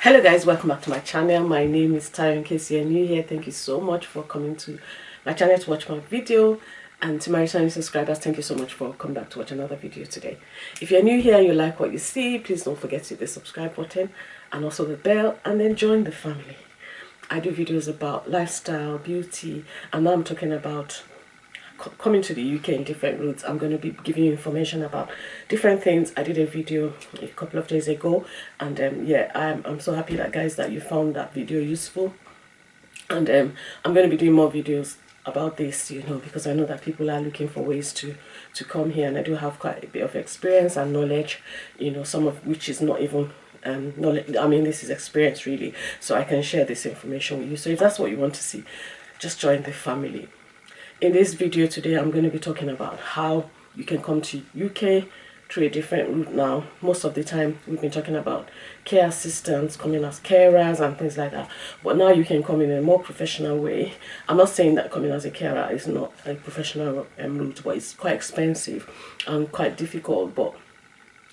Hello guys, welcome back to my channel. My name is Tayo. In case you're new here, thank you so much for coming to my channel to watch my video. And to my returning subscribers, thank you so much for coming back to watch another video today. If you're new here and you like what you see, please don't forget to hit the subscribe button and also the bell, and then join the family. I do videos about lifestyle, beauty, and now I'm talking about coming to the UK in different routes. I'm going to be giving you information about different things. I did a video a couple of days ago, and yeah, I'm so happy that guys that you found that video useful. And I'm going to be doing more videos about this, you know, because I know that people are looking for ways to come here, and I do have quite a bit of experience and knowledge, you know, some of which is not even knowledge. I mean, this is experience really, so I can share this information with you. So if that's what you want to see, just join the family. In this video today, I'm going to be talking about how you can come to UK through a different route now. Most of the time, we've been talking about care assistants, coming as carers and things like that. But now you can come in a more professional way. I'm not saying that coming as a carer is not a professional route, but it's quite expensive and quite difficult. But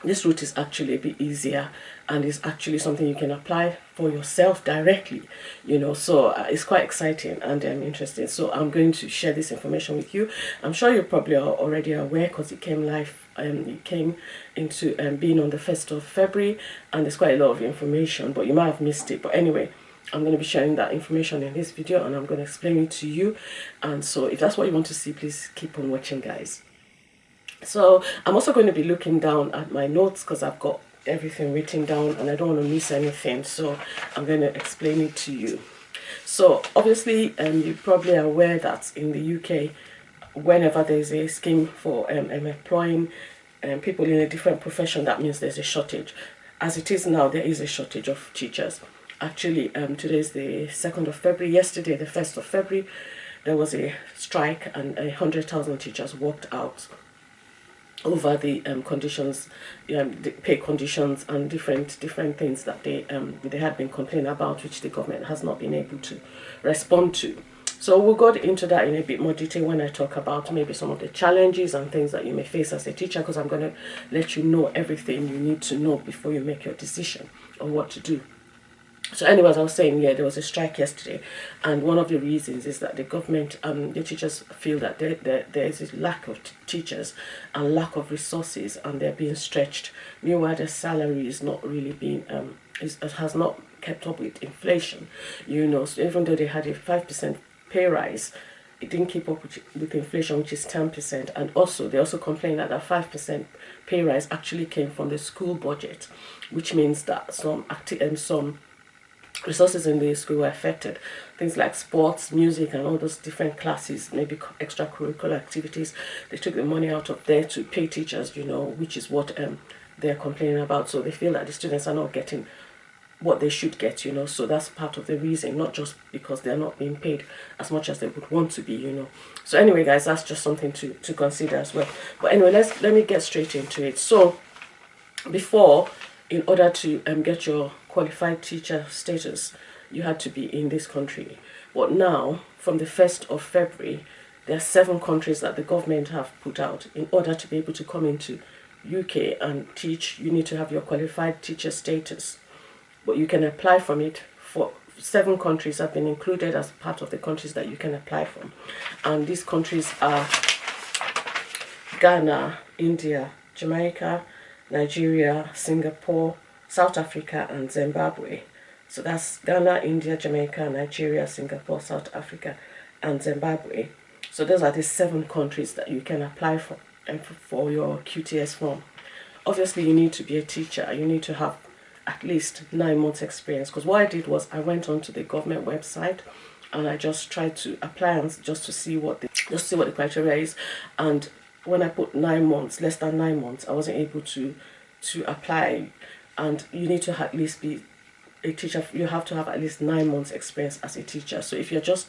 this route is actually a bit easier, and is actually something you can apply for yourself directly, you know. So it's quite exciting and interesting. So I'm going to share this information with you. I'm sure you probably are already aware because it came live. It came into being on the 1st of February, and there's quite a lot of information, but you might have missed it. But anyway, I'm going to be sharing that information in this video, and I'm going to explain it to you. And so if that's what you want to see, please keep on watching, guys. So I'm also going to be looking down at my notes because I've got everything written down and I don't want to miss anything. So I'm going to explain it to you. So obviously, you're probably aware that in the UK, whenever there's a scheme for employing people in a different profession, that means there's a shortage. As it is now, there is a shortage of teachers. Actually, today is the 2nd of February. Yesterday, the 1st of February, there was a strike and 100,000 teachers walked out over the conditions, the pay conditions and different things that they had been complaining about, which the government has not been able to respond to. So we'll go into that in a bit more detail when I talk about maybe some of the challenges and things that you may face as a teacher, because I'm going to let you know everything you need to know before you make your decision on what to do. So anyways, I was saying, yeah, there was a strike yesterday, and one of the reasons is that the government, the teachers feel that there is a lack of teachers and lack of resources, and they're being stretched. Meanwhile, their salary is not really being, has not kept up with inflation, you know. So even though they had a 5% pay rise, it didn't keep up with inflation, which is 10%. And also, they also complain that 5% pay rise actually came from the school budget, which means that some resources in the school were affected. Things like sports, music, and all those different classes, maybe extracurricular activities, they took the money out of there to pay teachers, you know, which is what they're complaining about. So they feel that the students are not getting what they should get, you know. So that's part of the reason, not just because they're not being paid as much as they would want to be, you know. So anyway, guys, that's just something to consider as well. But anyway, let me get straight into it. So before, in order to get your qualified teacher status, you had to be in this country. But now, from the 1st of February, there are 7 countries that the government have put out. In order to be able to come into UK and teach, you need to have your qualified teacher status. But you can apply from it. For 7 countries have been included as part of the countries that you can apply from. And these countries are Ghana, India, Jamaica, Nigeria, Singapore, South Africa, and Zimbabwe. So that's Ghana, India, Jamaica, Nigeria, Singapore, South Africa, and Zimbabwe. So those are the 7 countries that you can apply for and for your QTS form. Obviously, you need to be a teacher. You need to have at least 9 months experience, because what I did was I went onto the government website and I just tried to apply and just to see what the criteria is. And when I put 9 months, less than 9 months, I wasn't able to apply. And you need to at least be a teacher. You have to have at least 9 months experience as a teacher. So if you're just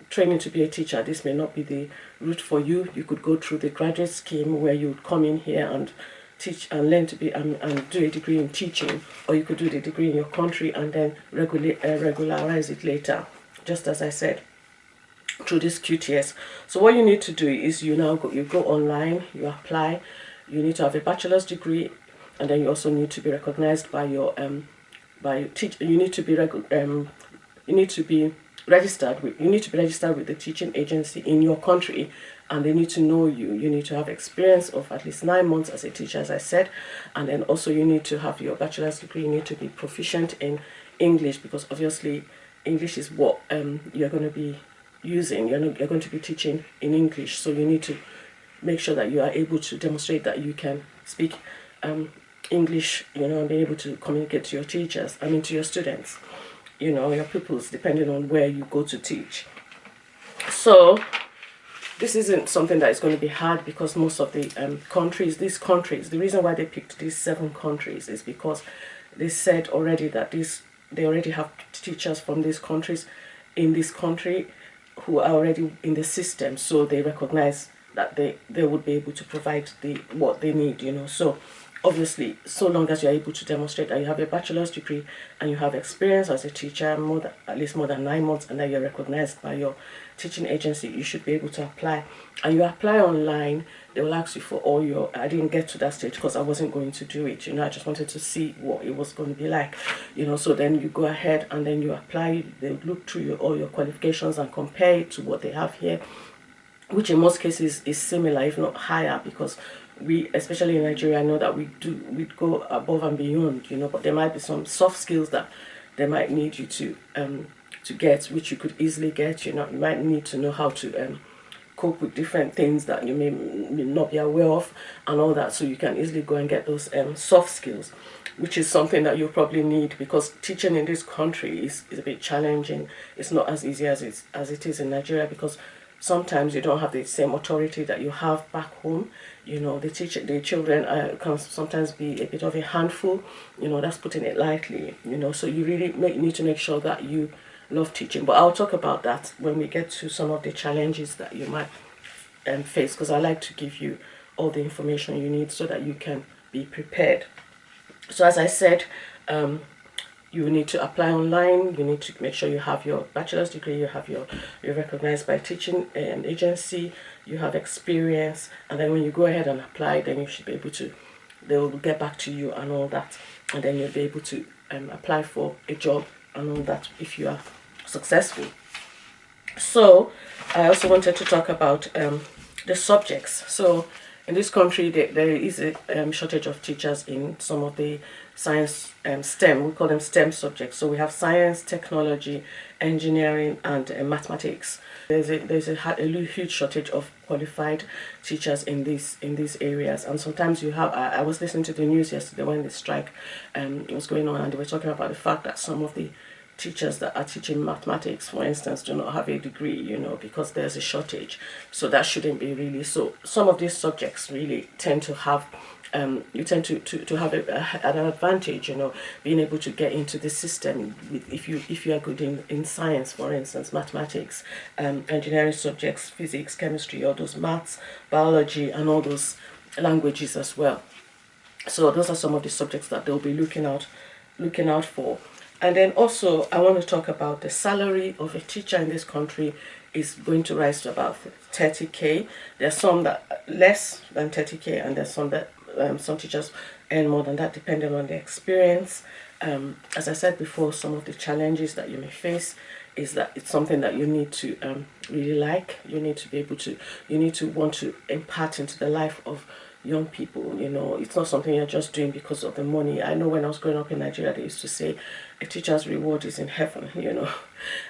training to be a teacher, this may not be the route for you. You could go through the graduate scheme where you would come in here and teach and learn to be and do a degree in teaching, or you could do the degree in your country and then regularize it later, just as I said, through this QTS. So what you need to do is you go online, you apply. You need to have a bachelor's degree, and then you also need to be recognized by your you need to be you need to be registered with the teaching agency in your country, and they need to know you. You need to have experience of at least 9 months as a teacher, as I said, and then also you need to have your bachelor's degree. You need to be proficient in English, because obviously English is what you're going to be using. You're going to be teaching in English, so you need to make sure that you are able to demonstrate that you can speak English, and be able to communicate to your teachers, to your students, your pupils, depending on where you go to teach. So this isn't something that is going to be hard, because most of the these countries, the reason why they picked these 7 countries is because they said already that they already have teachers from these countries in this country who are already in the system, so they recognize that they would be able to provide what they need, So obviously, so long as you're able to demonstrate that you have a bachelor's degree and you have experience as a teacher, at least more than 9 months, and that you're recognized by your teaching agency, you should be able to apply. And you apply online. They will ask you for all your, I didn't get to that stage because I wasn't going to do it, I just wanted to see what it was going to be like, so then you go ahead and then you apply. They look through all your qualifications and compare it to what they have here, which in most cases is similar, if not higher, because we, especially in Nigeria, know that we go above and beyond, but there might be some soft skills that they might need you to get, which you could easily get. You might need to know how to cope with different things that you may not be aware of and all that, so you can easily go and get those soft skills, which is something that you probably need, because teaching in this country is a bit challenging. It's not as easy as it is in Nigeria, because sometimes you don't have the same authority that you have back home. The children can sometimes be a bit of a handful, that's putting it lightly, so you really need to make sure that you love teaching. But I'll talk about that when we get to some of the challenges that you might face, because I like to give you all the information you need so that you can be prepared. So as I said, you need to apply online. You need to make sure you have your bachelor's degree, you're recognized by teaching agency, you have experience, and then when you go ahead and apply, then you should be able to, they will get back to you and all that, and then you'll be able to apply for a job and all that if you are successful. So I also wanted to talk about the subjects. So in this country, there is a shortage of teachers in some of the science, STEM, we call them STEM subjects. So we have science, technology, engineering, and mathematics. There's a huge shortage of qualified teachers in these areas, and sometimes you have. I was listening to the news yesterday when the strike was going on, and they were talking about the fact that some of the teachers that are teaching mathematics, for instance, do not have a degree, because there's a shortage. So that shouldn't be really. So some of these subjects really tend to have, you tend to have an advantage, being able to get into the system if you are good in science, for instance, mathematics, engineering subjects, physics, chemistry, all those maths, biology, and all those languages as well. So those are some of the subjects that they'll be looking out for. And then also, I want to talk about the salary of a teacher in this country is going to rise to about 30K. There's some that less than 30K, and there's some that some teachers earn more than that, depending on their experience. As I said before, some of the challenges that you may face is that it's something that you need to really like. You need to be able to, you need to want to impart into the life of young people. It's not something you're just doing because of the money. I know when I was growing up in Nigeria, they used to say a teacher's reward is in heaven.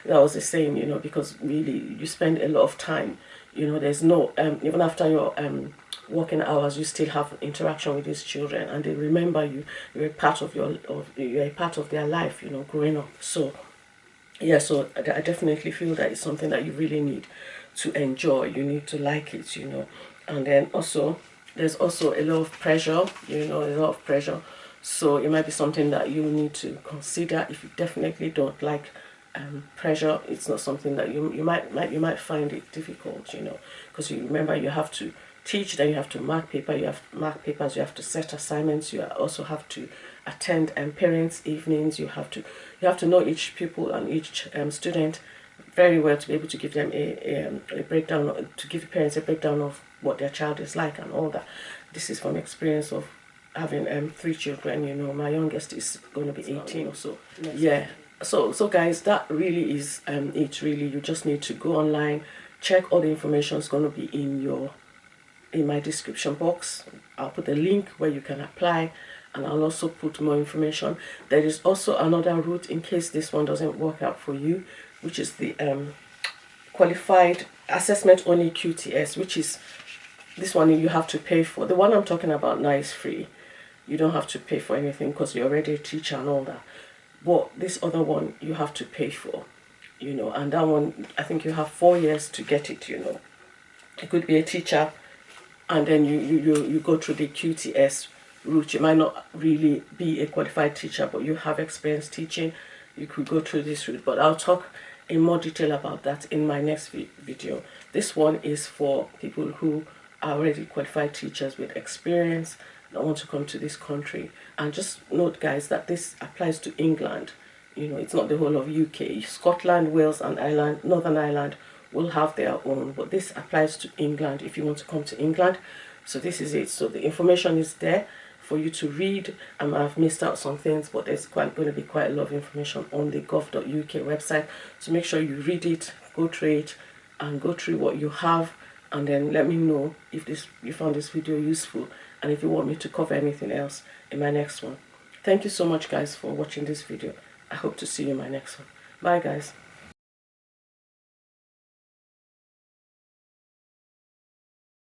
That was the saying, because really you spend a lot of time, there's no even after your working hours, you still have interaction with these children, and they remember you. You're a part of you're a part of their life, growing up. So yeah, so I definitely feel that it's something that you really need to enjoy. You need to like it, and then also there's also a lot of pressure, a lot of pressure. So it might be something that you need to consider. If you definitely don't like pressure, it's not something that you might find it difficult, because you remember you have to teach, then you have to mark papers, you have to set assignments, you also have to attend parents' evenings, you have to know each pupil and each student very well to be able to give them a breakdown, to give parents a breakdown of what their child is like and all that. This is from experience of having 3 children. You know, my youngest is going to be 18 or so. Yeah. So guys, that really is it. Really, you just need to go online, check. All the information is going to be in my description box. I'll put a link where you can apply, and I'll also put more information. There is also another route in case this one doesn't work out for you, which is the qualified assessment only QTS, which is this one you have to pay for. The one I'm talking about now is free. You don't have to pay for anything because you're already a teacher and all that. But this other one you have to pay for, you know, and that one I think you have 4 years to get it, you know. You could be a teacher and then you go through the QTS route. You might not really be a qualified teacher, but you have experience teaching. You could go through this route, but I'll talk in more detail about that in my next video. This one is for people who are already qualified teachers with experience that want to come to this country. And just note, guys, that this applies to England. You know, it's not the whole of UK. Scotland, Wales and Ireland, Northern Ireland will have their own, but this applies to England if you want to come to England. So this is it. So the information is there for you to read. I've missed out some things, but there's going to be quite a lot of information on the gov.uk website. So make sure you read it, go through it, and go through what you have, and then let me know if you found this video useful, and if you want me to cover anything else in my next one. Thank you so much, guys, for watching this video. I hope to see you in my next one. Bye, guys.